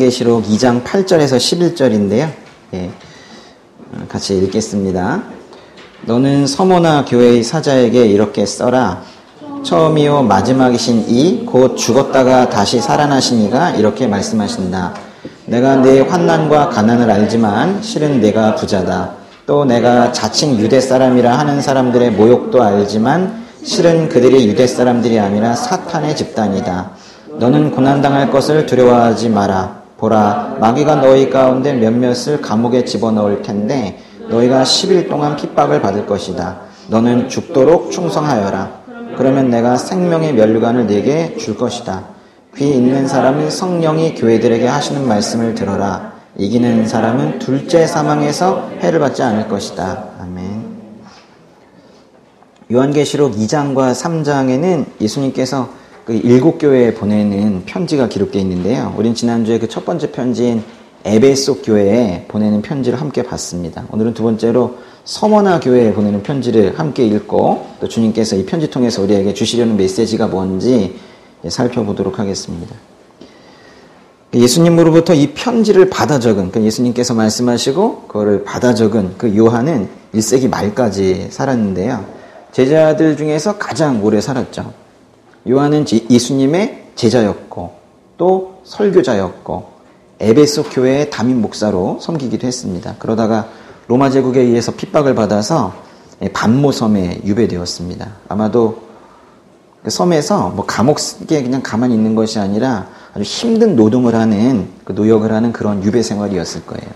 요한계시록 2장 8절에서 11절인데요. 예, 같이 읽겠습니다. 너는 서모나 교회의 사자에게 이렇게 써라. 처음이요 마지막이신 이 곧 죽었다가 다시 살아나신 이가 이렇게 말씀하신다. 내가 네 환난과 가난을 알지만 실은 내가 부자다. 또 내가 자칭 유대 사람이라 하는 사람들의 모욕도 알지만 실은 그들이 유대 사람들이 아니라 사탄의 집단이다. 너는 고난당할 것을 두려워하지 마라. 보라, 마귀가 너희 가운데 몇몇을 감옥에 집어넣을 텐데 너희가 10일 동안 핍박을 받을 것이다. 너는 죽도록 충성하여라. 그러면 내가 생명의 면류관을 네게 줄 것이다. 귀 있는 사람은 성령이 교회들에게 하시는 말씀을 들어라. 이기는 사람은 둘째 사망에서 해를 받지 않을 것이다. 아멘. 요한계시록 2장과 3장에는 예수님께서 그 7교회에 보내는 편지가 기록되어 있는데요. 우린 지난주에 그 첫 번째 편지인 에베소 교회에 보내는 편지를 함께 봤습니다. 오늘은 두 번째로 서머나 교회에 보내는 편지를 함께 읽고 또 주님께서 이 편지 통해서 우리에게 주시려는 메시지가 뭔지 살펴보도록 하겠습니다. 예수님으로부터 이 편지를 받아 적은, 예수님께서 말씀하시고 그거를 받아 적은 그 요한은 1세기 말까지 살았는데요. 제자들 중에서 가장 오래 살았죠. 요한은 예수님의 제자였고 또 설교자였고 에베소 교회의 담임 목사로 섬기기도 했습니다. 그러다가 로마 제국에 의해서 핍박을 받아서 반모섬에 유배되었습니다. 아마도 그 섬에서 뭐 감옥에 그냥 가만히 있는 것이 아니라 아주 힘든 노동을 하는, 그 노역을 하는 그런 유배 생활이었을 거예요.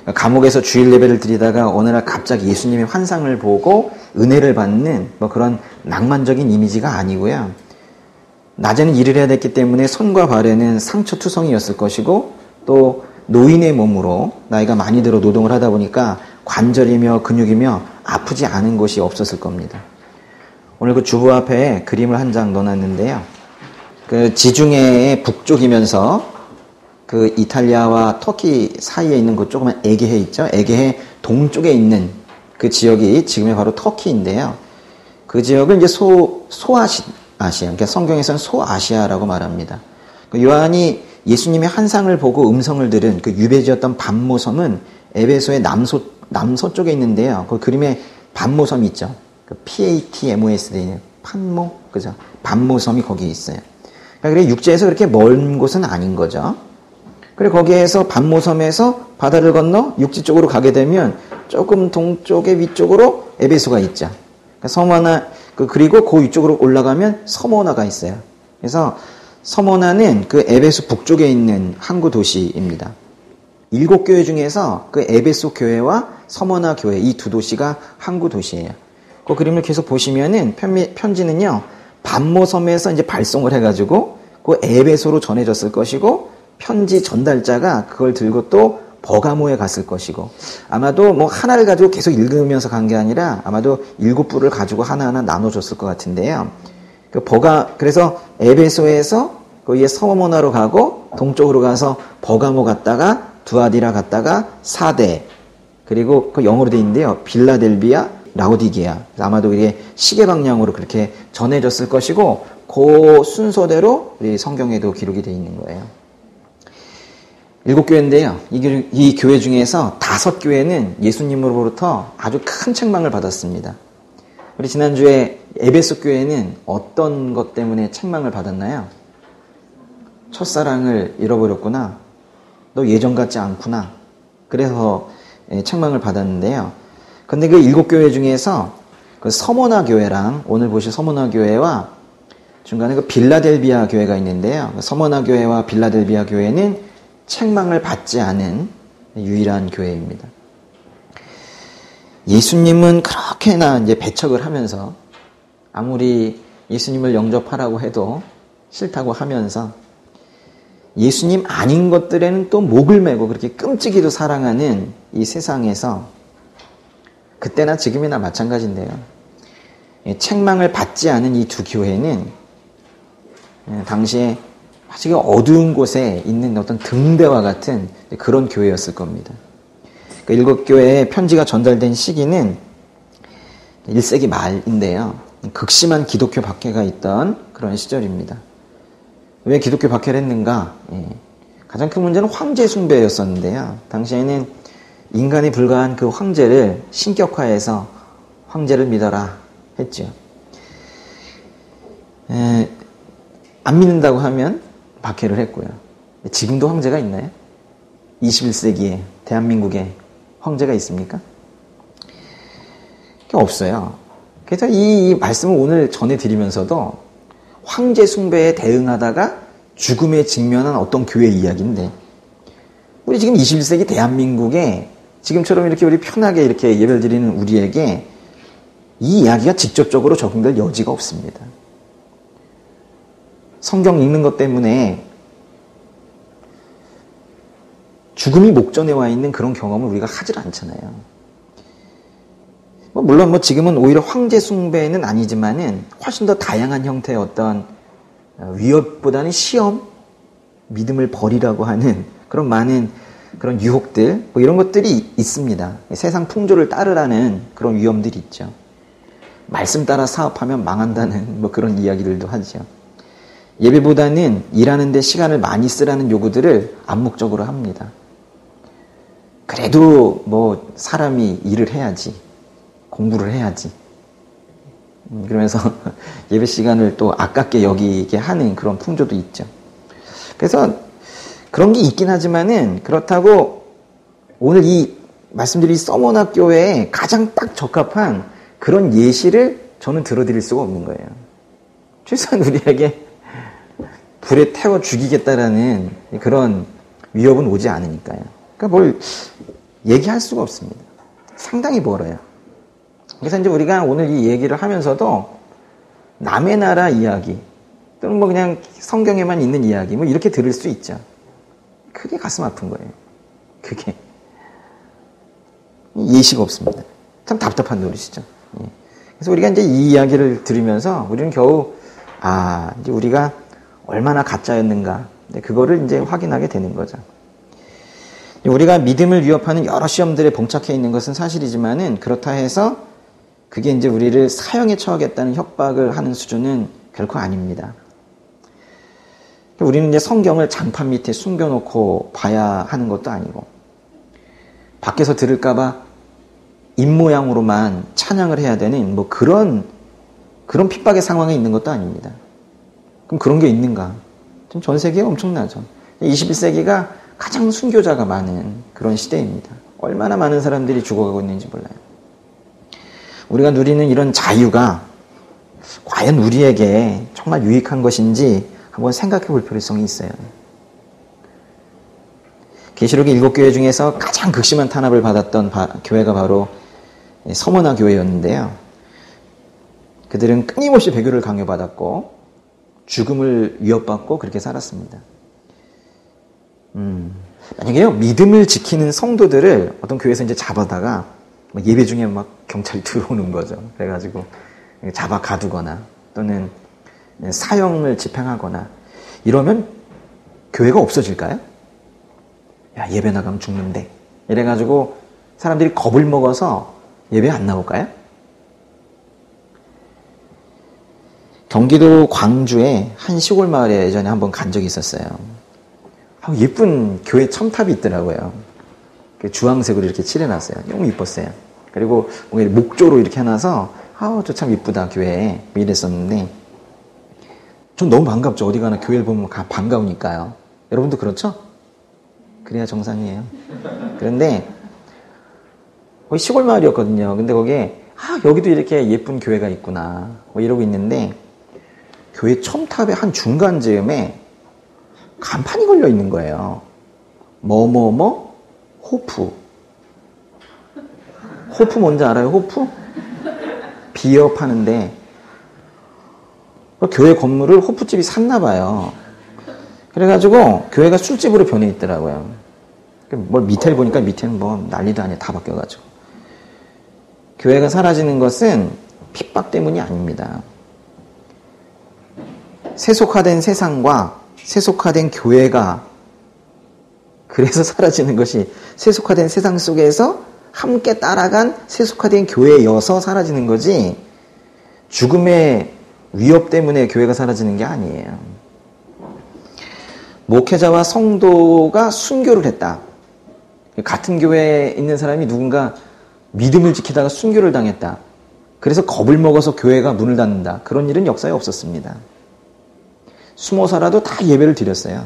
그러니까 감옥에서 주일 예배를 드리다가 어느 날 갑자기 예수님의 환상을 보고 은혜를 받는 뭐 그런 낭만적인 이미지가 아니고요. 낮에는 일을 해야 됐기 때문에 손과 발에는 상처투성이었을 것이고 또 노인의 몸으로 나이가 많이 들어 노동을 하다 보니까 관절이며 근육이며 아프지 않은 곳이 없었을 겁니다. 오늘 그 주보 앞에 그림을 한 장 넣어놨는데요. 그 지중해의 북쪽이면서 그 이탈리아와 터키 사이에 있는 그 조그만 에게해 있죠. 에게해 동쪽에 있는 그 지역이 지금의 바로 터키인데요. 그 지역을 이제 소아시아, 그러니까 성경에서는 소아시아라고 말합니다. 그 요한이 예수님의 환상을 보고 음성을 들은 그 유배지였던 반모섬은 에베소의 남서쪽에 있는데요. 그 그림에 반모섬이 있죠. 그 PATMOS, 판모, 그죠? 반모섬이 거기에 있어요. 그러니까 육지에서 그렇게 먼 곳은 아닌 거죠. 그리고 거기에서 반모섬에서 바다를 건너 육지 쪽으로 가게 되면 조금 동쪽의 위쪽으로 에베소가 있죠. 그러니까 서머나, 그리고 그 위쪽으로 올라가면 서머나가 있어요. 그래서 서머나는 그 에베소 북쪽에 있는 항구 도시입니다. 7교회 중에서 그 에베소 교회와 서머나 교회 이 두 도시가 항구 도시예요. 그 그림을 계속 보시면은 편지는요, 반모섬에서 이제 발송을 해가지고 그 에베소로 전해졌을 것이고 편지 전달자가 그걸 들고 또 버가모에 갔을 것이고 아마도 뭐 하나를 가지고 계속 읽으면서 간 게 아니라 아마도 7부를 가지고 하나하나 나눠줬을 것 같은데요. 그래서 에베소에서 거기에 서머나로 가고 동쪽으로 가서 버가모 갔다가 두아디라 갔다가 사대 그리고 그 영어로 돼 있는데요. 빌라델비아, 라오디게아. 아마도 이게 시계 방향으로 그렇게 전해졌을 것이고 그 순서대로 우리 성경에도 기록이 돼 있는 거예요. 7교회인데요. 이 교회 중에서 5교회는 예수님으로부터 아주 큰 책망을 받았습니다. 우리 지난주에 에베소 교회는 어떤 것 때문에 책망을 받았나요? 첫사랑을 잃어버렸구나. 너 예전 같지 않구나. 그래서 책망을 받았는데요. 근데 그 7교회 중에서 그 서머나 교회랑 오늘 보실 서머나 교회와 중간에 그 빌라델비아 교회가 있는데요. 서머나 교회와 빌라델비아 교회는 책망을 받지 않은 유일한 교회입니다. 예수님은 그렇게나 이제 배척을 하면서 아무리 예수님을 영접하라고 해도 싫다고 하면서 예수님 아닌 것들에는 또 목을 메고 그렇게 끔찍이도 사랑하는 이 세상에서 그때나 지금이나 마찬가지인데요. 책망을 받지 않은 이 두 교회는 당시에 아주 어두운 곳에 있는 어떤 등대와 같은 그런 교회였을 겁니다. 7교회에 편지가 전달된 시기는 1세기 말인데요. 극심한 기독교 박해가 있던 그런 시절입니다. 왜 기독교 박해를 했는가? 가장 큰 문제는 황제 숭배였었는데요. 당시에는 인간에 불과한 그 황제를 신격화해서 황제를 믿어라 했죠. 안 믿는다고 하면 박해를 했고요. 지금도 황제가 있나요? 21세기에 대한민국에 황제가 있습니까? 없어요. 그래서 이 말씀을 오늘 전해드리면서도 황제 숭배에 대응하다가 죽음에 직면한 어떤 교회 이야기인데, 우리 지금 21세기 대한민국에 지금처럼 이렇게 우리 편하게 이렇게 예배를 드리는 우리에게 이 이야기가 직접적으로 적용될 여지가 없습니다. 성경 읽는 것 때문에 죽음이 목전에 와 있는 그런 경험을 우리가 하질 않잖아요. 물론 지금은 오히려 황제 숭배는 아니지만은 훨씬 더 다양한 형태의 어떤 위협보다는 시험, 믿음을 버리라고 하는 그런 많은 그런 유혹들, 이런 것들이 있습니다. 세상 풍조를 따르라는 그런 위험들이 있죠. 말씀 따라 사업하면 망한다는 그런 이야기들도 하죠. 예배보다는 일하는 데 시간을 많이 쓰라는 요구들을 암묵적으로 합니다. 그래도 사람이 일을 해야지, 공부를 해야지. 그러면서 예배 시간을 또 아깝게 여기게 하는 그런 풍조도 있죠. 그래서 그런 게 있긴 하지만은, 그렇다고 오늘 이 말씀드린 서머나 교회에 가장 딱 적합한 그런 예시를 저는 들어드릴 수가 없는 거예요. 최소한 우리에게 불에 태워 죽이겠다라는 그런 위협은 오지 않으니까요. 그러니까 뭘 얘기할 수가 없습니다. 상당히 멀어요. 그래서 이제 우리가 오늘 이 얘기를 하면서도 남의 나라 이야기 또는 그냥 성경에만 있는 이야기 이렇게 들을 수 있죠. 그게 가슴 아픈 거예요. 그게 예시가 없습니다. 참 답답한 노릇이죠. 그래서 우리가 이제 이 이야기를 들으면서 우리는 겨우 이제 우리가 얼마나 가짜였는가, 그거를 이제 확인하게 되는 거죠. 우리가 믿음을 위협하는 여러 시험들에 봉착해 있는 것은 사실이지만은, 그렇다 해서 그게 이제 우리를 사형에 처하겠다는 협박을 하는 수준은 결코 아닙니다. 우리는 이제 성경을 장판 밑에 숨겨놓고 봐야 하는 것도 아니고, 밖에서 들을까봐 입모양으로만 찬양을 해야 되는 그런 핍박의 상황에 있는 것도 아닙니다. 그럼 그런 게 있는가? 전 세계에 엄청나죠. 21세기가 가장 순교자가 많은 그런 시대입니다. 얼마나 많은 사람들이 죽어가고 있는지 몰라요. 우리가 누리는 이런 자유가 과연 우리에게 정말 유익한 것인지 한번 생각해 볼 필요성이 있어요. 계시록의 7교회 중에서 가장 극심한 탄압을 받았던 교회가 바로 서머나 교회였는데요. 그들은 끊임없이 배교를 강요받았고 죽음을 위협받고 그렇게 살았습니다. 만약에요, 믿음을 지키는 성도들을 어떤 교회에서 이제 잡아다가 예배 중에 경찰이 들어오는 거죠. 그래가지고 잡아 가두거나 또는 사형을 집행하거나 이러면 교회가 없어질까요? 야, 예배 나가면 죽는데. 이래가지고 사람들이 겁을 먹어서 예배 안 나올까요? 경기도 광주에 한 시골 마을에 예전에 한번 간 적이 있었어요. 예쁜 교회 첨탑이 있더라고요. 주황색으로 이렇게 칠해놨어요. 너무 이뻤어요. 그리고 목조로 이렇게 해놔서 저 참 이쁘다 교회에 이랬었는데, 전 너무 반갑죠. 어디 가나 교회를 보면 반가우니까요. 여러분도 그렇죠? 그래야 정상이에요. 그런데 거기 시골 마을이었거든요. 근데 거기에 여기도 이렇게 예쁜 교회가 있구나 이러고 있는데, 교회 첨탑의 한 중간쯤에 간판이 걸려 있는 거예요. 뭐뭐뭐 호프. 호프 뭔지 알아요? 호프? 비어 파는데 교회 건물을 호프집이 샀나 봐요. 그래가지고 교회가 술집으로 변해 있더라고요. 밑에를 보니까 밑에는 난리도 아니에요. 다 바뀌어가지고. 교회가 사라지는 것은 핍박 때문이 아닙니다. 세속화된 세상과 세속화된 교회가 그래서 사라지는 것이, 세속화된 세상 속에서 함께 따라간 세속화된 교회여서 사라지는 거지, 죽음의 위협 때문에 교회가 사라지는 게 아니에요. 목회자와 성도가 순교를 했다. 같은 교회에 있는 사람이 누군가 믿음을 지키다가 순교를 당했다. 그래서 겁을 먹어서 교회가 문을 닫는다. 그런 일은 역사에 없었습니다. 숨어서라도 다 예배를 드렸어요.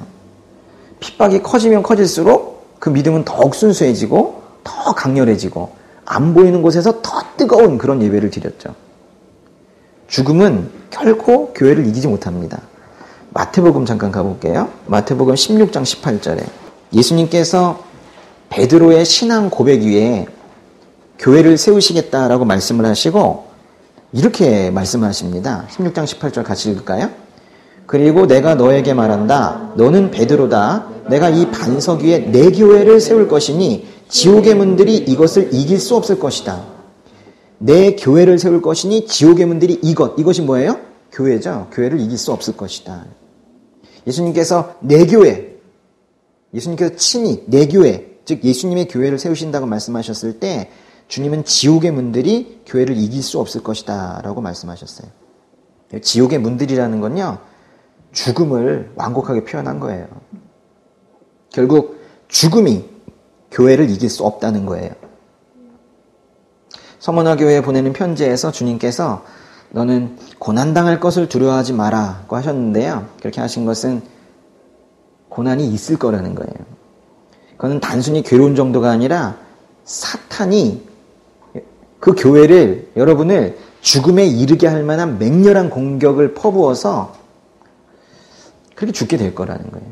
핍박이 커지면 커질수록 그 믿음은 더욱 순수해지고 더 강렬해지고 안 보이는 곳에서 더 뜨거운 그런 예배를 드렸죠. 죽음은 결코 교회를 이기지 못합니다. 마태복음 잠깐 가볼게요. 마태복음 16장 18절에 예수님께서 베드로의 신앙 고백 위에 교회를 세우시겠다라고 말씀을 하시고 이렇게 말씀하십니다. 16장 18절 같이 읽을까요? 그리고 내가 너에게 말한다. 너는 베드로다. 내가 이 반석 위에 내 교회를 세울 것이니 지옥의 문들이 이것을 이길 수 없을 것이다. 내 교회를 세울 것이니 지옥의 문들이 이것이 뭐예요? 교회죠. 교회를 이길 수 없을 것이다. 예수님께서 내 교회, 예수님께서 친히 내 교회, 즉 예수님의 교회를 세우신다고 말씀하셨을 때 주님은 지옥의 문들이 교회를 이길 수 없을 것이다 라고 말씀하셨어요. 지옥의 문들이라는 건요, 죽음을 완곡하게 표현한 거예요. 결국 죽음이 교회를 이길 수 없다는 거예요. 서머나 교회에 보내는 편지에서 주님께서 너는 고난당할 것을 두려워하지 마라고 하셨는데요. 그렇게 하신 것은 고난이 있을 거라는 거예요. 그거는 단순히 괴로운 정도가 아니라 사탄이 그 교회를, 여러분을 죽음에 이르게 할 만한 맹렬한 공격을 퍼부어서 그렇게 죽게 될 거라는 거예요.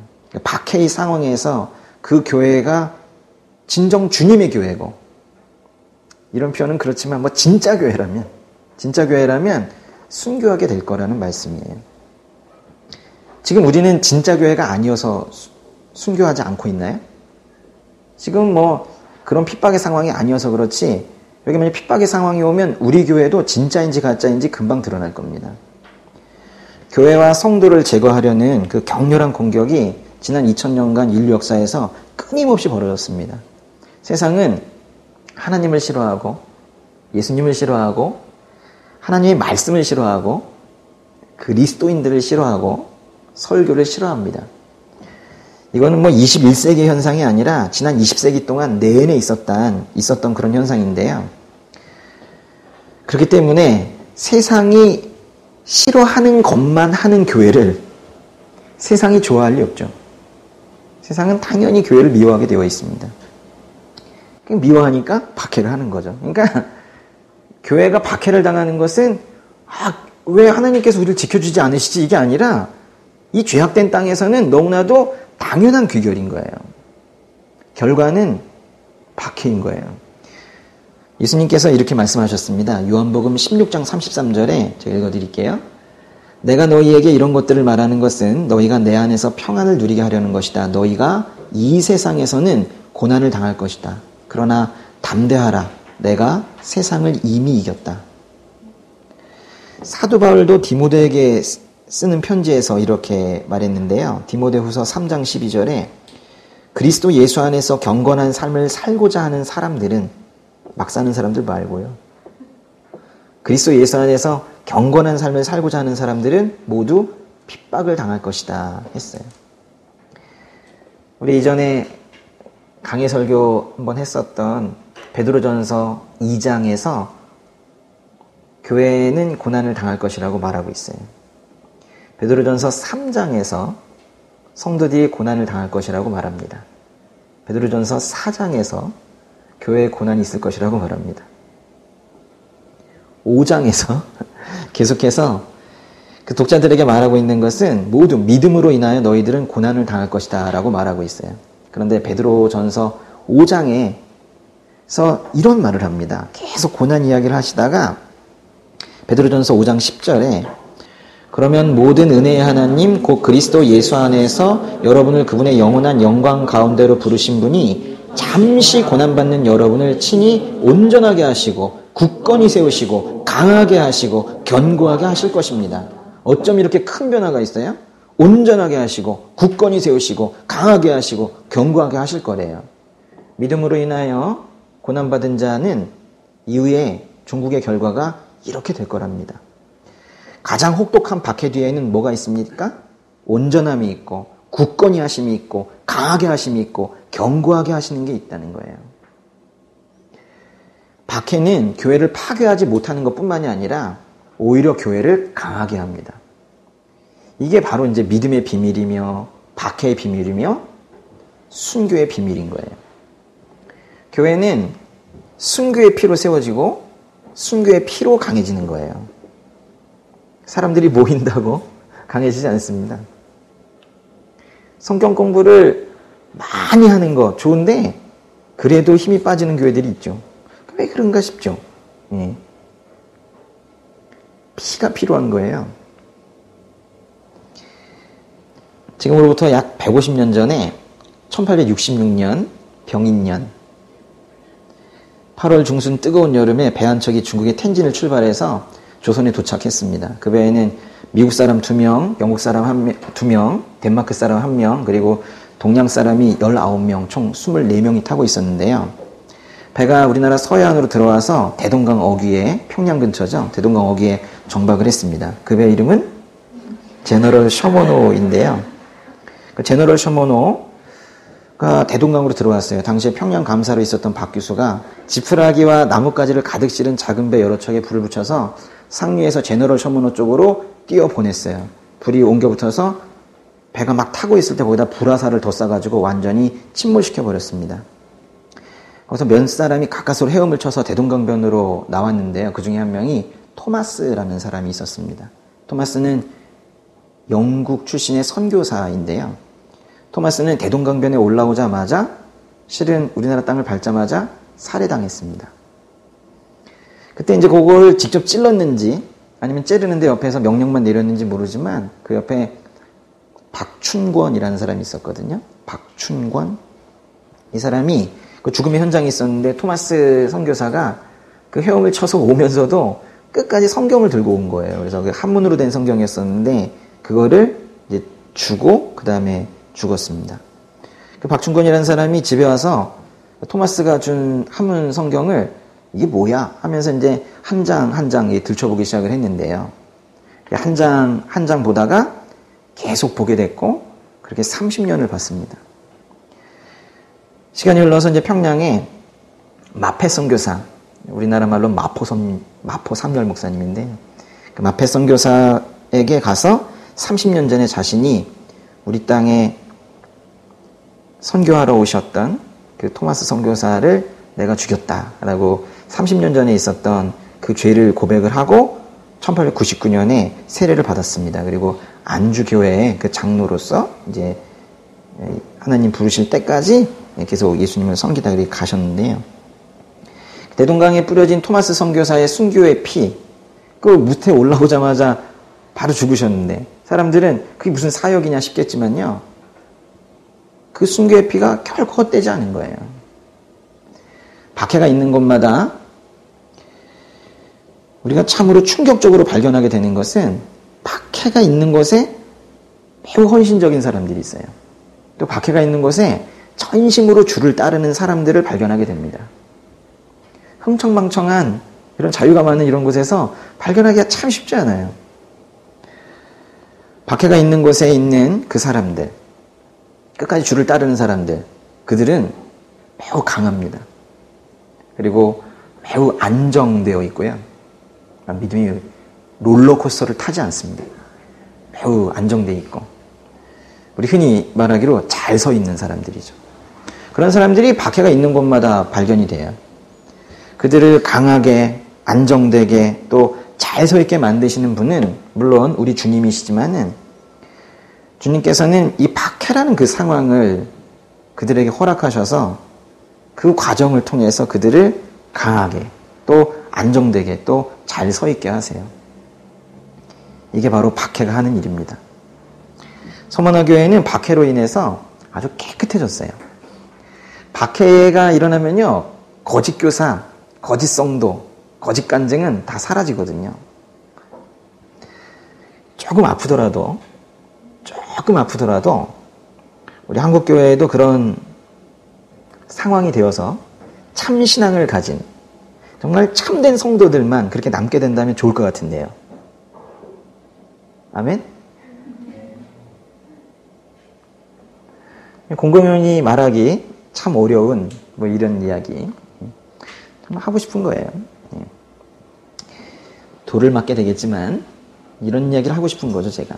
박해의 상황에서 그 교회가 진정 주님의 교회고, 이런 표현은 그렇지만 진짜 교회라면 순교하게 될 거라는 말씀이에요. 지금 우리는 진짜 교회가 아니어서 순교하지 않고 있나요? 지금 그런 핍박의 상황이 아니어서 그렇지, 여기 만약 핍박의 상황이 오면 우리 교회도 진짜인지 가짜인지 금방 드러날 겁니다. 교회와 성도를 제거하려는 그 격렬한 공격이 지난 2000년간 인류 역사에서 끊임없이 벌어졌습니다. 세상은 하나님을 싫어하고 예수님을 싫어하고 하나님의 말씀을 싫어하고 그리스도인들을 싫어하고 설교를 싫어합니다. 이거는 21세기 현상이 아니라 지난 20세기 동안 내내 있었던 그런 현상인데요. 그렇기 때문에 세상이 싫어하는 것만 하는 교회를 세상이 좋아할 리 없죠. 세상은 당연히 교회를 미워하게 되어 있습니다. 미워하니까 박해를 하는 거죠. 그러니까 교회가 박해를 당하는 것은 왜 하나님께서 우리를 지켜주지 않으시지 이게 아니라 이 죄악된 땅에서는 너무나도 당연한 귀결인 거예요. 결과는 박해인 거예요. 예수님께서 이렇게 말씀하셨습니다. 요한복음 16장 33절에 제가 읽어드릴게요. 내가 너희에게 이런 것들을 말하는 것은 너희가 내 안에서 평안을 누리게 하려는 것이다. 너희가 이 세상에서는 고난을 당할 것이다. 그러나 담대하라. 내가 세상을 이미 이겼다. 사도 바울도 디모데에게 쓰는 편지에서 이렇게 말했는데요. 디모데후서 3장 12절에 그리스도 예수 안에서 경건한 삶을 살고자 하는 사람들은, 막 사는 사람들 말고요, 그리스도 예수 안에서 경건한 삶을 살고자 하는 사람들은 모두 핍박을 당할 것이다 했어요. 우리 이전에 강해 설교 한번 했었던 베드로전서 2장에서 교회는 고난을 당할 것이라고 말하고 있어요. 베드로전서 3장에서 성도들이 고난을 당할 것이라고 말합니다. 베드로전서 4장에서 교회에 고난이 있을 것이라고 말합니다. 5장에서 계속해서 그 독자들에게 말하고 있는 것은 모두 믿음으로 인하여 너희들은 고난을 당할 것이다 라고 말하고 있어요. 그런데 베드로전서 5장에서 이런 말을 합니다. 계속 고난 이야기를 하시다가 베드로전서 5장 10절에 그러면 모든 은혜의 하나님 곧 그리스도 예수 안에서 여러분을 그분의 영원한 영광 가운데로 부르신 분이 잠시 고난받는 여러분을 친히 온전하게 하시고 굳건히 세우시고 강하게 하시고 견고하게 하실 것입니다. 어쩜 이렇게 큰 변화가 있어요? 온전하게 하시고 굳건히 세우시고 강하게 하시고 견고하게 하실 거래요. 믿음으로 인하여 고난받은 자는 이후에 종국의 결과가 이렇게 될 거랍니다. 가장 혹독한 박해 뒤에는 뭐가 있습니까? 온전함이 있고 굳건히 하심이 있고 강하게 하심이 있고 견고하게 하시는 게 있다는 거예요. 박해는 교회를 파괴하지 못하는 것뿐만이 아니라 오히려 교회를 강하게 합니다. 이게 바로 이제 믿음의 비밀이며 박해의 비밀이며 순교의 비밀인 거예요. 교회는 순교의 피로 세워지고 순교의 피로 강해지는 거예요. 사람들이 모인다고 강해지지 않습니다. 성경 공부를 많이 하는 거 좋은데 그래도 힘이 빠지는 교회들이 있죠. 왜 그런가 싶죠. 예. 피가 필요한 거예요. 지금으로부터 약 150년 전에 1866년 병인년 8월 중순 뜨거운 여름에 배 한 척이 중국의 텐진을 출발해서 조선에 도착했습니다. 그 배에는 미국 사람 2명, 영국 사람 2명, 덴마크 사람 1명, 그리고 동양 사람이 19명, 총 24명이 타고 있었는데요. 배가 우리나라 서해안으로 들어와서 대동강 어귀에, 평양 근처죠. 대동강 어귀에 정박을 했습니다. 그 배 이름은 제너럴 셔머노인데요. 그 제너럴 셔머노가 대동강으로 들어왔어요. 당시에 평양 감사로 있었던 박 교수가 지푸라기와 나뭇가지를 가득 실은 작은 배 여러 척에 불을 붙여서 상류에서 제너럴 셔머노 쪽으로 띄워 보냈어요. 불이 옮겨 붙어서 배가 막 타고 있을 때 거기다 불화살을 더 쏴가지고 완전히 침몰시켜 버렸습니다. 거기서 몇 사람이 가까스로 헤엄을 쳐서 대동강변으로 나왔는데요. 그 중에 한 명이 토마스라는 사람이 있었습니다. 토마스는 영국 출신의 선교사인데요. 토마스는 대동강변에 올라오자마자 실은 우리나라 땅을 밟자마자 살해당했습니다. 그때 이제 그걸 직접 찔렀는지 아니면 째르는데 옆에서 명령만 내렸는지 모르지만 그 옆에 박춘권이라는 사람이 있었거든요. 박춘권. 이 사람이 그 죽음의 현장에 있었는데 토마스 선교사가 그 헤엄을 쳐서 오면서도 끝까지 성경을 들고 온 거예요. 그래서 그 한문으로 된 성경이었었는데 그거를 이제 주고 그 다음에 죽었습니다. 그 박춘권이라는 사람이 집에 와서 토마스가 준 한문 성경을 이게 뭐야 하면서 이제 한 장 한 장 들춰보기 시작을 했는데요. 한 장 한 장 보다가 계속 보게 됐고 그렇게 30년을 봤습니다. 시간이 흘러서 이제 평양에 마페 선교사, 우리나라 말로 마포 삼열 목사님인데 그 마페 선교사에게 가서 30년 전에 자신이 우리 땅에 선교하러 오셨던 그 토마스 선교사를 내가 죽였다라고 30년 전에 있었던 그 죄를 고백을 하고 1899년에 세례를 받았습니다. 그리고 안주교회의 그 장로로서 이제 하나님 부르실 때까지 계속 예수님을 섬기다 그렇게 가셨는데요. 대동강에 뿌려진 토마스 선교사의 순교의 피, 그 무태 올라오자마자 바로 죽으셨는데 사람들은 그게 무슨 사역이냐 싶겠지만요. 그 순교의 피가 결코 헛되지 않은 거예요. 박해가 있는 곳마다 우리가 참으로 충격적으로 발견하게 되는 것은 박해가 있는 곳에 매우 헌신적인 사람들이 있어요. 또 박해가 있는 곳에 전심으로 주를 따르는 사람들을 발견하게 됩니다. 흥청망청한 이런 자유가 많은 이런 곳에서 발견하기가 참 쉽지 않아요. 박해가 있는 곳에 있는 그 사람들, 끝까지 주를 따르는 사람들, 그들은 매우 강합니다. 그리고 매우 안정되어 있고요. 믿음이 롤러코스터를 타지 않습니다. 매우 안정되어 있고 우리 흔히 말하기로 잘 서 있는 사람들이죠. 그런 사람들이 박해가 있는 곳마다 발견이 돼요. 그들을 강하게 안정되게 또 잘 서 있게 만드시는 분은 물론 우리 주님이시지만은 주님께서는 이 박해라는 그 상황을 그들에게 허락하셔서 그 과정을 통해서 그들을 강하게 또 안정되게 또 잘 서 있게 하세요. 이게 바로 박해가 하는 일입니다. 서머너 교회는 박해로 인해서 아주 깨끗해졌어요. 박해가 일어나면요, 거짓 교사, 거짓 성도, 거짓 간증은 다 사라지거든요. 조금 아프더라도 우리 한국 교회에도 그런 상황이 되어서 참 신앙을 가진 정말 참된 성도들만 그렇게 남게 된다면 좋을 것 같은데요. 아멘? 공공연히 말하기 참 어려운 뭐 이런 이야기 정말 하고 싶은 거예요. 돌을 맞게 되겠지만 이런 이야기를 하고 싶은 거죠, 제가.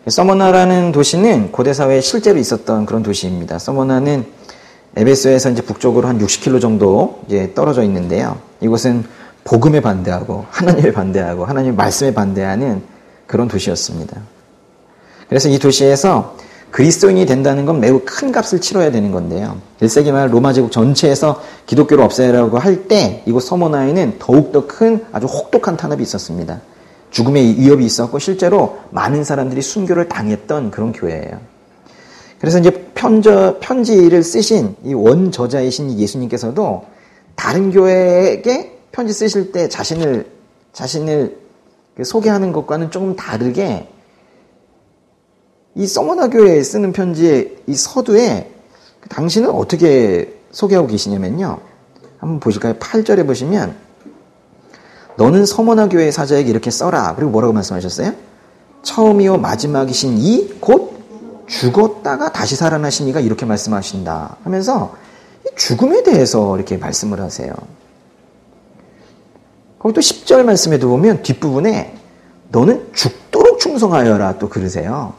서머나라는 도시는 고대 사회에 실제로 있었던 그런 도시입니다. 서머나는 에베소에서 이제 북쪽으로 한 60km 정도 이제 떨어져 있는데요. 이곳은 복음에 반대하고 하나님에 반대하고 하나님의 말씀에 반대하는 그런 도시였습니다. 그래서 이 도시에서 그리스도인이 된다는 건 매우 큰 값을 치러야 되는 건데요. 1세기 말 로마 제국 전체에서 기독교를 없애라고 할 때 이곳 서머나에는 더욱더 큰 아주 혹독한 탄압이 있었습니다. 죽음의 위협이 있었고 실제로 많은 사람들이 순교를 당했던 그런 교회예요. 그래서 이제 편지를 쓰신 이 원저자이신 예수님께서도 다른 교회에게 편지 쓰실 때 자신을 소개하는 것과는 조금 다르게 이 서머나 교회에 쓰는 편지의 이 서두에 당신은 어떻게 소개하고 계시냐면요. 한번 보실까요? 8절에 보시면 너는 서머나 교회의 사자에게 이렇게 써라. 그리고 뭐라고 말씀하셨어요? 처음이요 마지막이신 이 곧 죽었다가 다시 살아나신 이가 이렇게 말씀하신다 하면서 죽음에 대해서 이렇게 말씀을 하세요. 거기 또 10절 말씀에도 보면 뒷부분에 너는 죽도록 충성하여라 또 그러세요.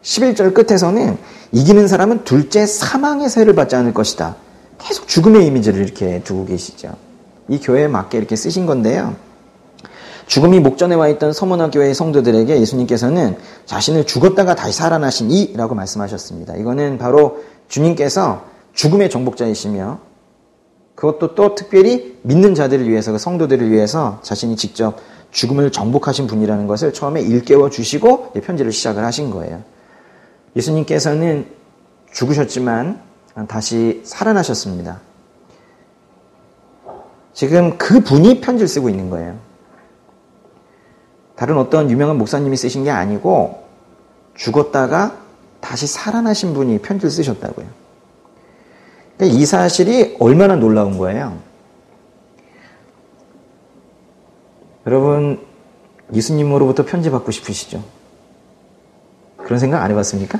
11절 끝에서는 이기는 사람은 둘째 사망의 세를 받지 않을 것이다. 계속 죽음의 이미지를 이렇게 두고 계시죠. 이 교회에 맞게 이렇게 쓰신 건데요. 죽음이 목전에 와 있던 서머나 교회의 성도들에게 예수님께서는 자신을 죽었다가 다시 살아나신 이라고 말씀하셨습니다. 이거는 바로 주님께서 죽음의 정복자이시며 그것도 또 특별히 믿는 자들을 위해서, 그 성도들을 위해서 자신이 직접 죽음을 정복하신 분이라는 것을 처음에 일깨워 주시고 편지를 시작을 하신 거예요. 예수님께서는 죽으셨지만 다시 살아나셨습니다. 지금 그 분이 편지를 쓰고 있는 거예요. 다른 어떤 유명한 목사님이 쓰신 게 아니고 죽었다가 다시 살아나신 분이 편지를 쓰셨다고요. 그러니까 이 사실이 얼마나 놀라운 거예요. 여러분 예수님으로부터 편지 받고 싶으시죠? 그런 생각 안 해봤습니까?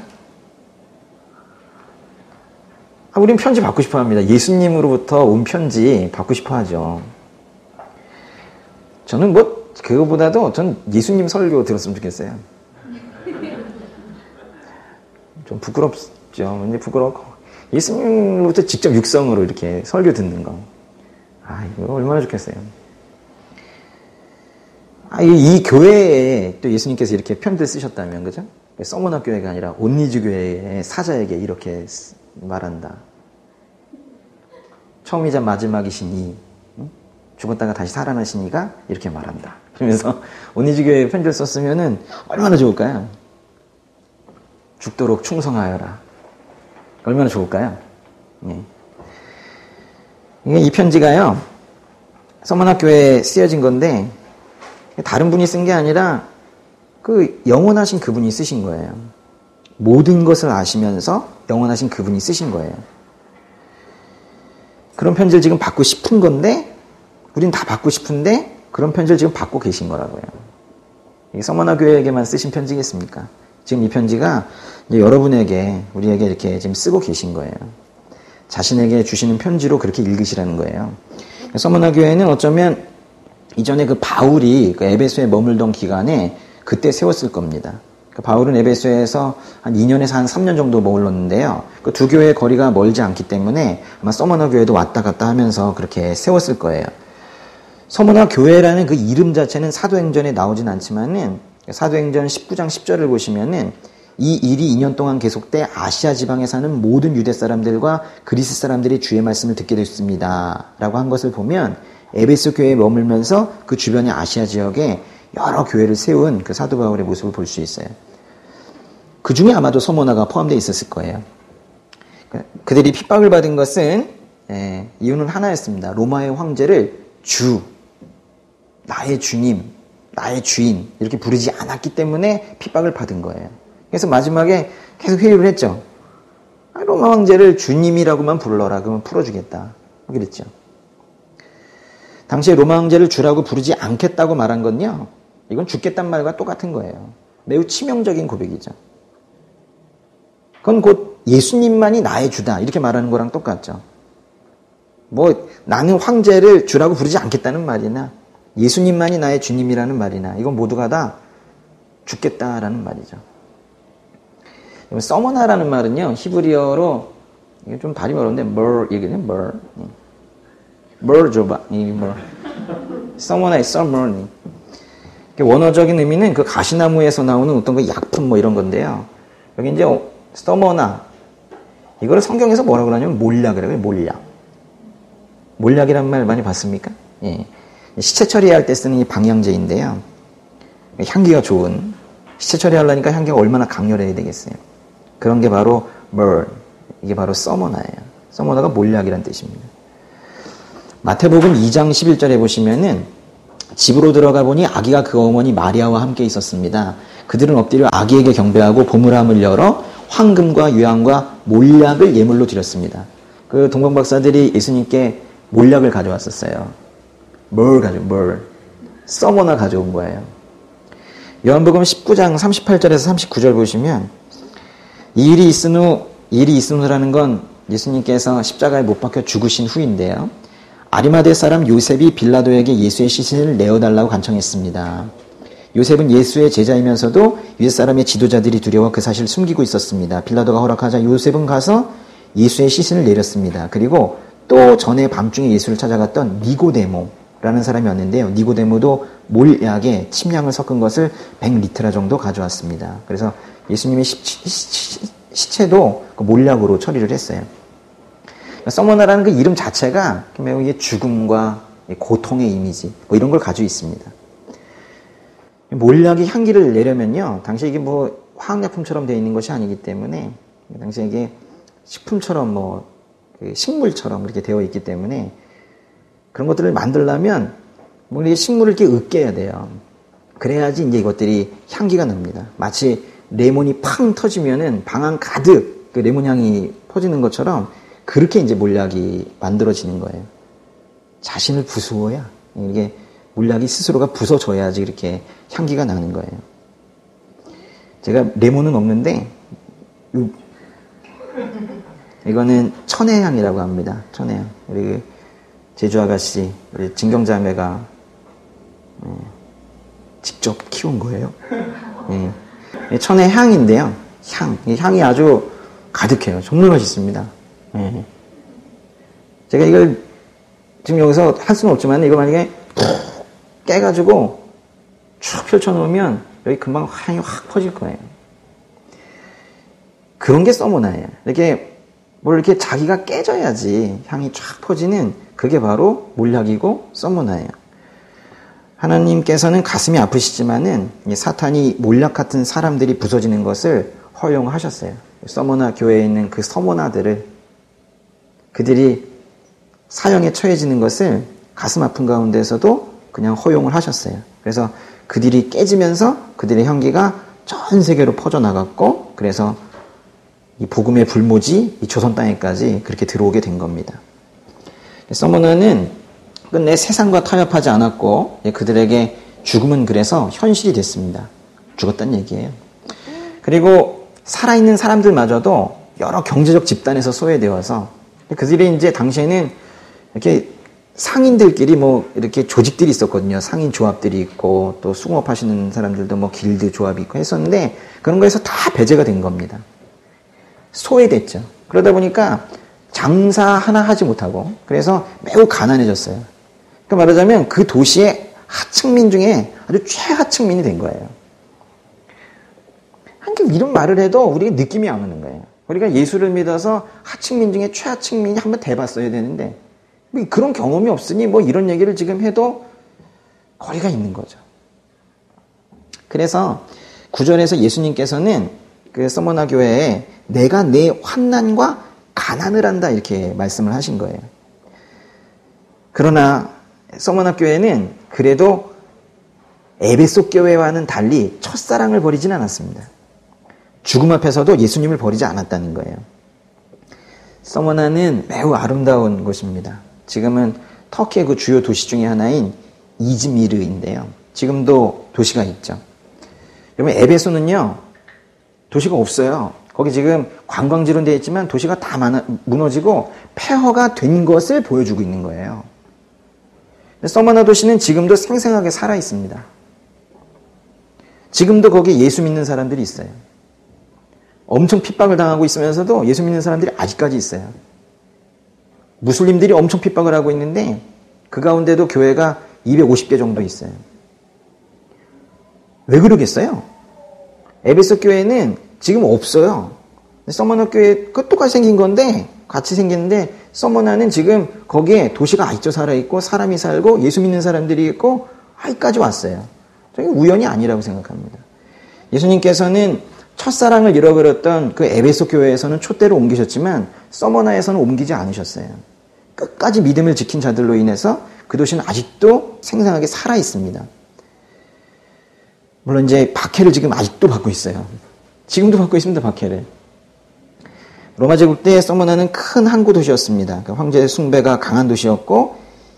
우린 편지 받고 싶어 합니다. 예수님으로부터 온 편지 받고 싶어 하죠. 저는 그거보다도 전 예수님 설교 들었으면 좋겠어요. 좀 부끄럽죠. 근데 부끄럽고. 예수님으로부터 직접 육성으로 이렇게 설교 듣는 거. 이거 얼마나 좋겠어요. 이 교회에 또 예수님께서 이렇게 편지를 쓰셨다면, 그죠? 서머나 교회가 아니라 온리주 교회의 사자에게 이렇게 말한다. 처음이자 마지막이신 이, 죽었다가 다시 살아나신 이가 이렇게 말한다. 그러면서 온리주 교회에 편지를 썼으면은 얼마나 좋을까요? 죽도록 충성하여라. 얼마나 좋을까요? 이 편지가요, 서머나 교회에 쓰여진 건데, 다른 분이 쓴 게 아니라 그 영원하신 그분이 쓰신 거예요. 모든 것을 아시면서 영원하신 그분이 쓰신 거예요. 그런 편지를 지금 받고 싶은 건데, 우린 다 받고 싶은데 그런 편지를 지금 받고 계신 거라고요. 이게 서머나 교회에게만 쓰신 편지겠습니까? 지금 이 편지가 이제 여러분에게, 우리에게 이렇게 지금 쓰고 계신 거예요. 자신에게 주시는 편지로 그렇게 읽으시라는 거예요. 서머나 교회는 어쩌면 이전에 그 바울이 그 에베소에 머물던 기간에 그때 세웠을 겁니다. 그 바울은 에베소에서 한 2년에서 한 3년 정도 머물렀는데요. 그 두 교회의 거리가 멀지 않기 때문에 아마 서머나 교회도 왔다 갔다 하면서 그렇게 세웠을 거예요. 서머나 교회라는 그 이름 자체는 사도행전에 나오진 않지만은 사도행전 19장 10절을 보시면은 이 일이 2년 동안 계속돼 아시아 지방에 사는 모든 유대 사람들과 그리스 사람들이 주의 말씀을 듣게 됐습니다. 라고 한 것을 보면 에베소 교회에 머물면서 그 주변의 아시아 지역에 여러 교회를 세운 그 사도 바울의 모습을 볼 수 있어요. 그 중에 아마도 서머나가 포함되어 있었을 거예요. 그들이 핍박을 받은 것은 이유는 하나였습니다. 로마의 황제를 주, 나의 주님, 나의 주인 이렇게 부르지 않았기 때문에 핍박을 받은 거예요. 그래서 마지막에 계속 회유를 했죠. 로마 황제를 주님이라고만 불러라. 그러면 풀어주겠다. 그랬죠. 당시에 로마 황제를 주라고 부르지 않겠다고 말한 건요, 이건 죽겠단 말과 똑같은 거예요. 매우 치명적인 고백이죠. 그건 곧 예수님만이 나의 주다 이렇게 말하는 거랑 똑같죠. 뭐 나는 황제를 주라고 부르지 않겠다는 말이나 예수님만이 나의 주님이라는 말이나 이건 모두가 다 죽겠다라는 말이죠. 서머나라는 말은요 히브리어로 이게 좀 발음이 어려운데 이게는 줘봐 이게 서머나의 서머니 원어적인 의미는 그 가시나무에서 나오는 어떤 그 약품 뭐 이런 건데요. 여기 이제 서머나 이거를 성경에서 뭐라고 그러냐면 몰약이라고 해요. 몰약이란 말 많이 봤습니까? 예. 시체 처리할 때 쓰는 이 방향제인데요. 향기가 좋은 시체 처리하려니까 향기가 얼마나 강렬해야 되겠어요. 그런 게 바로 이게 바로 서머나예요. 서머나가 몰약이란 뜻입니다. 마태복음 2장 11절에 보시면은 집으로 들어가 보니 아기가 그 어머니 마리아와 함께 있었습니다. 그들은 엎드려 아기에게 경배하고 보물함을 열어 황금과 유향과 몰약을 예물로 드렸습니다. 그 동방박사들이 예수님께 몰약을 가져왔었어요. 서머나 가져온 거예요. 요한복음 19장 38절에서 39절 보시면 이 일이 있은 후라는 건 예수님께서 십자가에 못 박혀 죽으신 후인데요. 아리마대 사람 요셉이 빌라도에게 예수의 시신을 내어달라고 간청했습니다. 요셉은 예수의 제자이면서도 유대 사람의 지도자들이 두려워 그 사실을 숨기고 있었습니다. 빌라도가 허락하자 요셉은 가서 예수의 시신을 내렸습니다. 그리고 또 전에 밤중에 예수를 찾아갔던 니고데모라는 사람이 왔는데요. 니고데모도 몰약에 침향을 섞은 것을 100리트라 정도 가져왔습니다. 그래서 예수님의 시체도 그 몰약으로 처리를 했어요. 서머나라는 그 이름 자체가 매우 이게 죽음과 고통의 이미지 뭐 이런 걸 가지고 있습니다. 몰약이 향기를 내려면요, 당시 이게 뭐 화학약품처럼 되어 있는 것이 아니기 때문에 당시 이게 식품처럼 뭐 식물처럼 이렇게 되어 있기 때문에 그런 것들을 만들려면 뭐 이게 식물을 이렇게 으깨야 돼요. 그래야지 이제 이것들이 향기가 납니다. 마치 레몬이 팡 터지면은 방 안 가득 그 레몬 향이 퍼지는 것처럼 그렇게 이제 몰약이 만들어지는 거예요. 자신을 부수어야 이게 몰약이 스스로가 부서져야지 이렇게 향기가 나는 거예요. 제가 레몬은 없는데 이거는 천혜향이라고 합니다. 천혜향. 우리 제주 아가씨, 우리 진경자매가 직접 키운 거예요. 천혜향인데요. 향이 아주 가득해요. 정말 맛있습니다. 제가 이걸 지금 여기서 할 수는 없지만 이거 만약에 깨가지고 쭉 펼쳐놓으면 여기 금방 향이 확 퍼질 거예요. 그런 게 서머나예요. 이렇게 뭘 이렇게 자기가 깨져야지 향이 쫙 퍼지는 그게 바로 몰약이고 서머나예요. 하나님께서는 가슴이 아프시지만은 사탄이 몰약 같은 사람들이 부서지는 것을 허용하셨어요. 서머나 교회에 있는 그 서머나들을 그들이 사형에 처해지는 것을 가슴 아픈 가운데서도 그냥 허용을 하셨어요. 그래서 그들이 깨지면서 그들의 향기가 전 세계로 퍼져나갔고 그래서 이 복음의 불모지 이 조선 땅에까지 그렇게 들어오게 된 겁니다. 서머나는 끝내 세상과 타협하지 않았고 그들에게 죽음은 그래서 현실이 됐습니다. 죽었다는 얘기예요. 그리고 살아있는 사람들마저도 여러 경제적 집단에서 소외되어서 그들이 이제 당시에는 이렇게 상인들끼리 뭐 이렇게 조직들이 있었거든요. 상인 조합들이 있고 또 수공업 하시는 사람들도 뭐 길드 조합이 있고 했었는데 그런 거에서 다 배제가 된 겁니다. 소외됐죠. 그러다 보니까 장사 하나 하지 못하고 그래서 매우 가난해졌어요. 그러니까 말하자면 그 도시의 하층민 중에 아주 최하층민이 된 거예요. 한번 이런 말을 해도 우리가 느낌이 안 오는 거예요. 우리가 예수를 믿어서 하층민 중에 최하층민이 한번 돼봤어야 되는데 그런 경험이 없으니 뭐 이런 얘기를 지금 해도 거리가 있는 거죠. 그래서 9절에서 예수님께서는 그 서머나 교회에 내가 내 환난과 가난을 한다 이렇게 말씀을 하신 거예요. 그러나 서머나 교회는 그래도 에베소 교회와는 달리 첫사랑을 버리진 않았습니다. 죽음 앞에서도 예수님을 버리지 않았다는 거예요. 서머나는 매우 아름다운 곳입니다. 지금은 터키의 그 주요 도시 중에 하나인 이즈미르인데요. 지금도 도시가 있죠. 여러분 에베소는요. 도시가 없어요. 거기 지금 관광지로 되어 있지만 도시가 다 무너지고 폐허가 된 것을 보여주고 있는 거예요. 서머나 도시는 지금도 생생하게 살아 있습니다. 지금도 거기 예수 믿는 사람들이 있어요. 엄청 핍박을 당하고 있으면서도 예수 믿는 사람들이 아직까지 있어요. 무슬림들이 엄청 핍박을 하고 있는데 그 가운데도 교회가 250개 정도 있어요. 왜 그러겠어요? 에베소 교회는 지금 없어요. 서머나 교회 똑같이 생긴 건데 같이 생겼는데 서머나는 지금 거기에 도시가 아직도 살아있고 사람이 살고 예수 믿는 사람들이 있고 아직까지 왔어요. 저는 우연이 아니라고 생각합니다. 예수님께서는 첫사랑을 잃어버렸던 그 에베소 교회에서는 촛대로 옮기셨지만 서머나에서는 옮기지 않으셨어요. 끝까지 믿음을 지킨 자들로 인해서 그 도시는 아직도 생생하게 살아 있습니다. 물론 이제 박해를 지금 아직도 받고 있어요. 지금도 받고 있습니다, 박해를. 로마 제국 때 서머나는 큰 항구 도시였습니다. 황제 숭배가 강한 도시였고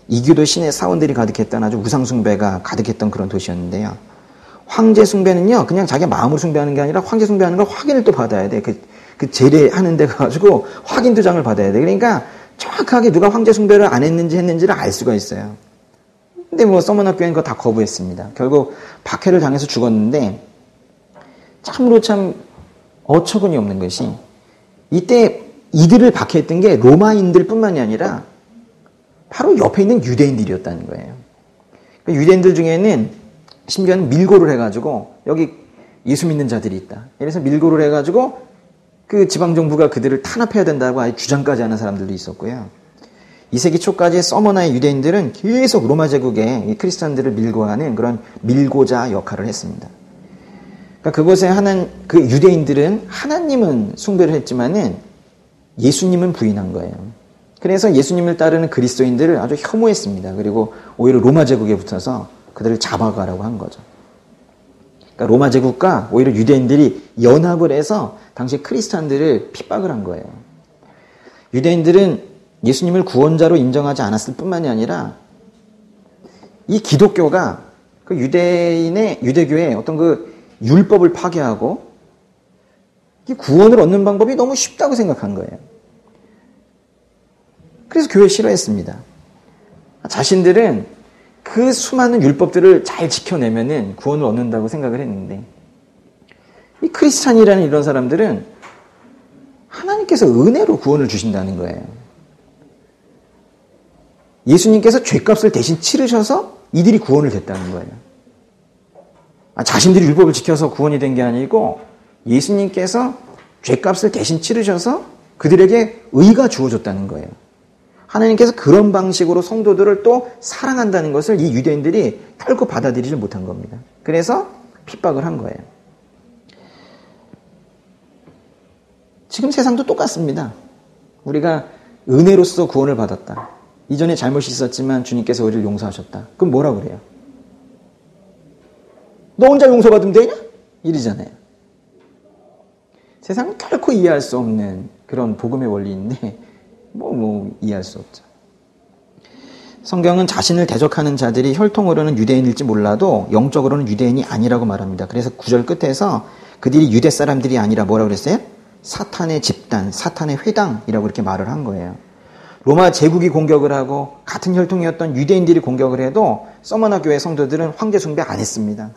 이교도 신의 사원들이 가득했던 아주 우상 숭배가 가득했던 그런 도시였는데요. 황제 숭배는요, 그냥 자기 마음으로 숭배하는 게 아니라 황제 숭배하는 걸 확인을 또 받아야 돼. 그 제례하는 데 가가지고 확인 도장을 받아야 돼. 그러니까 정확하게 누가 황제 숭배를 안 했는지 했는지를 알 수가 있어요. 근데 뭐 서머나 교회는 그거 다 거부했습니다. 결국 박해를 당해서 죽었는데 참으로 참 어처구니 없는 것이 이때 이들을 박해했던 게 로마인들 뿐만이 아니라 바로 옆에 있는 유대인들이었다는 거예요. 유대인들 중에는 심지어는 밀고를 해가지고 여기 예수 믿는 자들이 있다. 그래서 밀고를 해가지고 그 지방정부가 그들을 탄압해야 된다고 아예 주장까지 하는 사람들도 있었고요. 2세기 초까지 서머나의 유대인들은 계속 로마 제국의 크리스찬들을 밀고하는 그런 밀고자 역할을 했습니다. 그러니까 그곳에 그 유대인들은 하나님은 숭배를 했지만은 예수님은 부인한 거예요. 그래서 예수님을 따르는 그리스도인들을 아주 혐오했습니다. 그리고 오히려 로마 제국에 붙어서 그들을 잡아가라고 한 거죠. 그러니까 로마 제국과 오히려 유대인들이 연합을 해서 당시 크리스찬들을 핍박을 한 거예요. 유대인들은 예수님을 구원자로 인정하지 않았을 뿐만이 아니라 이 기독교가 그 유대교의 어떤 그 율법을 파괴하고 구원을 얻는 방법이 너무 쉽다고 생각한 거예요. 그래서 교회 싫어했습니다. 자신들은 그 수많은 율법들을 잘 지켜내면은 구원을 얻는다고 생각을 했는데 이 크리스찬이라는 이런 사람들은 하나님께서 은혜로 구원을 주신다는 거예요. 예수님께서 죄값을 대신 치르셔서 이들이 구원을 됐다는 거예요. 자신들이 율법을 지켜서 구원이 된 게 아니고 예수님께서 죄값을 대신 치르셔서 그들에게 의가 주어졌다는 거예요. 하나님께서 그런 방식으로 성도들을 또 사랑한다는 것을 이 유대인들이 결코 받아들이지 못한 겁니다. 그래서 핍박을 한 거예요. 지금 세상도 똑같습니다. 우리가 은혜로서 구원을 받았다. 이전에 잘못이 있었지만 주님께서 우리를 용서하셨다. 그럼 뭐라 그래요? 너 혼자 용서받으면 되냐? 이러잖아요. 세상은 결코 이해할 수 없는 그런 복음의 원리인데 이해할 수 없죠. 성경은 자신을 대적하는 자들이 혈통으로는 유대인일지 몰라도 영적으로는 유대인이 아니라고 말합니다. 그래서 9절 끝에서 그들이 유대 사람들이 아니라 뭐라고 그랬어요? 사탄의 집단, 사탄의 회당이라고 이렇게 말을 한 거예요. 로마 제국이 공격을 하고 같은 혈통이었던 유대인들이 공격을 해도 서머나 교회 성도들은 황제 숭배 안 했습니다.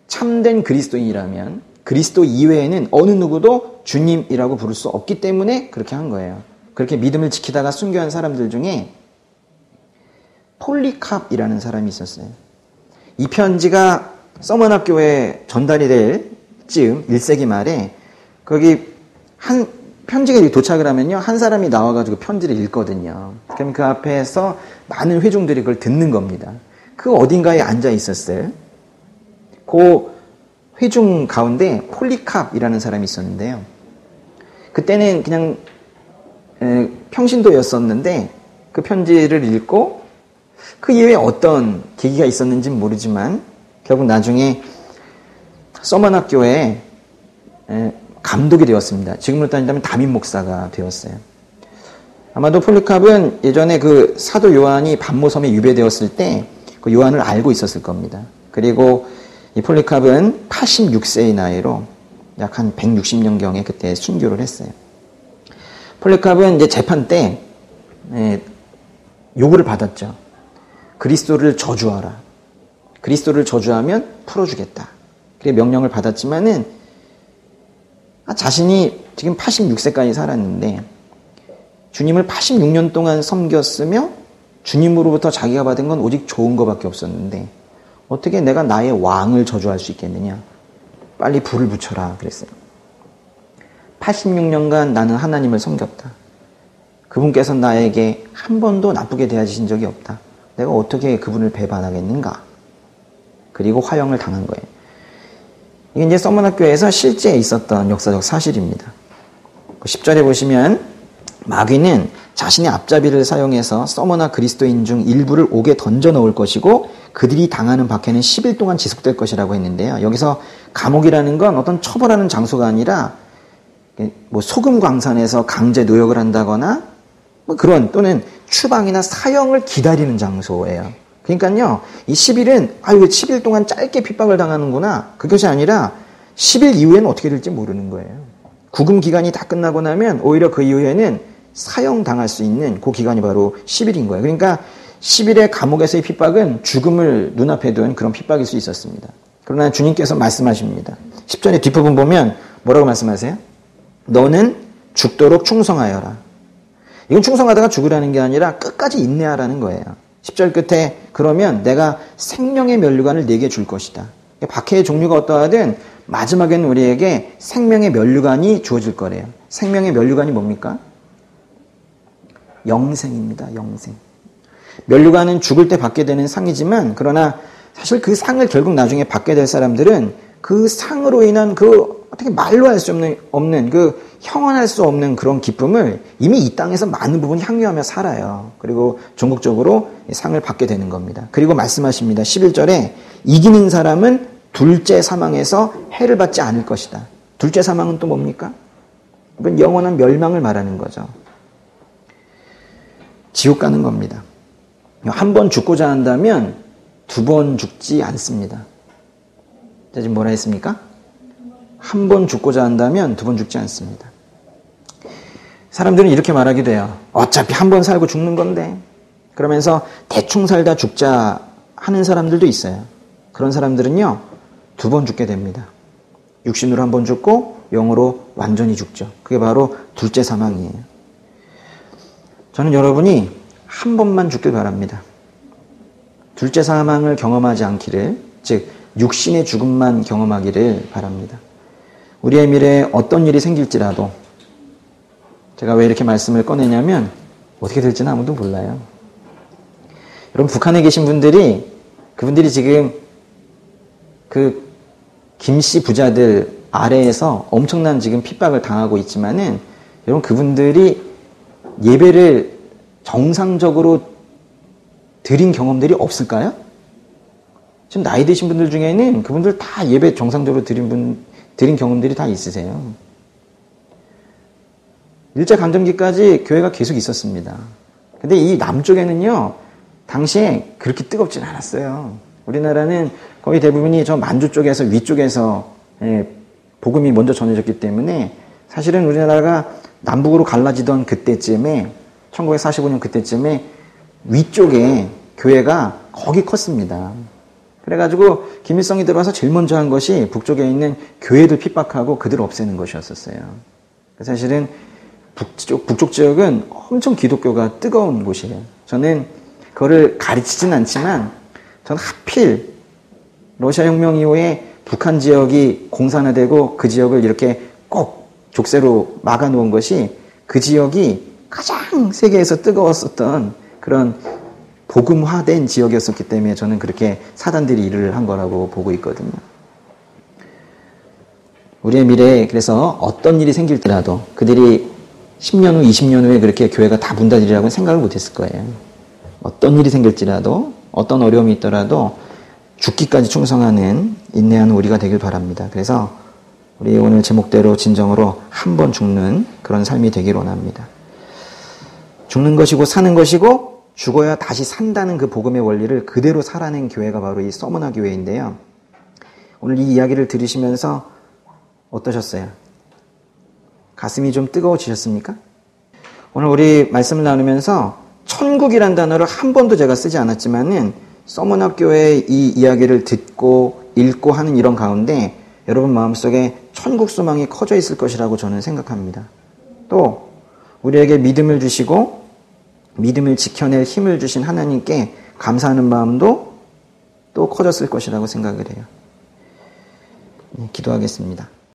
참된 그리스도인이라면 그리스도 이외에는 어느 누구도 주님이라고 부를 수 없기 때문에 그렇게 한 거예요. 그렇게 믿음을 지키다가 순교한 사람들 중에 폴리캅이라는 사람이 있었어요. 이 편지가 서머나 교회에 전달이 될 즈음 1세기 말에 거기 한 편지가 도착을 하면요, 한 사람이 나와가지고 편지를 읽거든요. 그럼 그 앞에서 많은 회중들이 그걸 듣는 겁니다. 그 어딘가에 앉아 있었어요. 그 회중 가운데 폴리캅이라는 사람이 있었는데요. 그때는 그냥 평신도였었는데 그 편지를 읽고 그 이후에 어떤 계기가 있었는지는 모르지만 결국 나중에 서머나 교회에 감독이 되었습니다. 지금으로 따진다면 담임 목사가 되었어요. 아마도 폴리캅은 예전에 그 사도 요한이 반모섬에 유배되었을 때 그 요한을 알고 있었을 겁니다. 그리고 이 폴리캅은 86세의 나이로 약 한 160년경에 그때 순교를 했어요. 폴리카르프는 이제 재판 때 요구를 받았죠. 그리스도를 저주하라. 그리스도를 저주하면 풀어주겠다. 그래 명령을 받았지만은 자신이 지금 86세까지 살았는데 주님을 86년 동안 섬겼으며 주님으로부터 자기가 받은 건 오직 좋은 것밖에 없었는데 어떻게 내가 나의 왕을 저주할 수 있겠느냐. 빨리 불을 붙여라 그랬어요. 86년간 나는 하나님을 섬겼다. 그분께서 나에게 한 번도 나쁘게 대하신 적이 없다. 내가 어떻게 그분을 배반하겠는가. 그리고 화형을 당한 거예요. 이게 이제 서머나교회에서 실제 있었던 역사적 사실입니다. 10절에 보시면 마귀는 자신의 앞잡이를 사용해서 서머나 그리스도인 중 일부를 옥에 던져 넣을 것이고 그들이 당하는 박해는 10일 동안 지속될 것이라고 했는데요. 여기서 감옥이라는 건 어떤 처벌하는 장소가 아니라 뭐 소금 광산에서 강제 노역을 한다거나 뭐 그런 또는 추방이나 사형을 기다리는 장소예요. 그러니까요, 이 10일은 이거 10일 동안 짧게 핍박을 당하는구나. 그것이 아니라 10일 이후에는 어떻게 될지 모르는 거예요. 구금 기간이 다 끝나고 나면 오히려 그 이후에는 사형 당할 수 있는 그 기간이 바로 10일인 거예요. 그러니까 10일의 감옥에서의 핍박은 죽음을 눈앞에 둔 그런 핍박일 수 있었습니다. 그러나 주님께서 말씀하십니다. 10절의 뒷부분 보면 뭐라고 말씀하세요? 너는 죽도록 충성하여라. 이건 충성하다가 죽으라는 게 아니라 끝까지 인내하라는 거예요. 10절 끝에 그러면 내가 생명의 면류관을 네게 줄 것이다. 박해의 종류가 어떠하든 마지막에는 우리에게 생명의 면류관이 주어질 거래요. 생명의 면류관이 뭡니까? 영생입니다. 영생. 면류관은 죽을 때 받게 되는 상이지만 그러나 사실 그 상을 결국 나중에 받게 될 사람들은 그 상으로 인한 그 어떻게 말로 할 수 없는 그 형언할 수 없는 그런 기쁨을 이미 이 땅에서 많은 부분 향유하며 살아요. 그리고 종국적으로 상을 받게 되는 겁니다. 그리고 말씀하십니다. 11절에 이기는 사람은 둘째 사망에서 해를 받지 않을 것이다. 둘째 사망은 또 뭡니까? 이건 영원한 멸망을 말하는 거죠. 지옥 가는 겁니다. 한 번 죽고자 한다면 두 번 죽지 않습니다. 자, 지금 뭐라 했습니까? 한 번 죽고자 한다면 두 번 죽지 않습니다. 사람들은 이렇게 말하기도 해요. 어차피 한 번 살고 죽는 건데. 그러면서 대충 살다 죽자 하는 사람들도 있어요. 그런 사람들은요, 두 번 죽게 됩니다. 육신으로 한 번 죽고 영으로 완전히 죽죠. 그게 바로 둘째 사망이에요. 저는 여러분이 한 번만 죽길 바랍니다. 둘째 사망을 경험하지 않기를, 즉 육신의 죽음만 경험하기를 바랍니다. 우리의 미래에 어떤 일이 생길지라도 제가 왜 이렇게 말씀을 꺼내냐면 어떻게 될지는 아무도 몰라요. 여러분 북한에 계신 분들이 그분들이 지금 그 김씨 부자들 아래에서 엄청난 지금 핍박을 당하고 있지만은 여러분 그분들이 예배를 정상적으로 드린 경험들이 없을까요? 지금 나이 드신 분들 중에는 그분들 다 예배 정상적으로 드린 경험들이 다 있으세요. 일제강점기까지 교회가 계속 있었습니다. 근데 이 남쪽에는요, 당시에 그렇게 뜨겁진 않았어요. 우리나라는 거의 대부분이 저 만주 쪽에서 위쪽에서 복음이 먼저 전해졌기 때문에 사실은 우리나라가 남북으로 갈라지던 그때쯤에 1945년 그때쯤에 위쪽에 교회가 거기 컸습니다. 그래가지고 김일성이 들어와서 제일 먼저 한 것이 북쪽에 있는 교회들 핍박하고 그들을 없애는 것이었었어요. 사실은 북쪽 지역은 엄청 기독교가 뜨거운 곳이에요. 저는 그거를 가르치진 않지만 저는 하필 러시아 혁명 이후에 북한 지역이 공산화되고 그 지역을 이렇게 꼭 족쇄로 막아놓은 것이 그 지역이 가장 세계에서 뜨거웠었던 그런 복음화된 지역이었었기 때문에 저는 그렇게 사단들이 일을 한 거라고 보고 있거든요. 우리의 미래에 그래서 어떤 일이 생길지라도 그들이 10년 후, 20년 후에 그렇게 교회가 다 문 닫으리라고는 생각을 못했을 거예요. 어떤 일이 생길지라도 어떤 어려움이 있더라도 죽기까지 충성하는 인내하는 우리가 되길 바랍니다. 그래서 우리 오늘 제목대로 진정으로 한 번 죽는 그런 삶이 되길 원합니다. 죽는 것이고 사는 것이고 죽어야 다시 산다는 그 복음의 원리를 그대로 살아낸 교회가 바로 이 서머나 교회인데요. 오늘 이 이야기를 들으시면서 어떠셨어요? 가슴이 좀 뜨거워지셨습니까? 오늘 우리 말씀을 나누면서 천국이란 단어를 한 번도 제가 쓰지 않았지만은 서머너교회의 이 이야기를 듣고 읽고 하는 이런 가운데 여러분 마음속에 천국 소망이 커져 있을 것이라고 저는 생각합니다. 또 우리에게 믿음을 주시고 믿음을 지켜낼 힘을 주신 하나님께 감사하는 마음도 또 커졌을 것이라고 생각을 해요. 기도하겠습니다.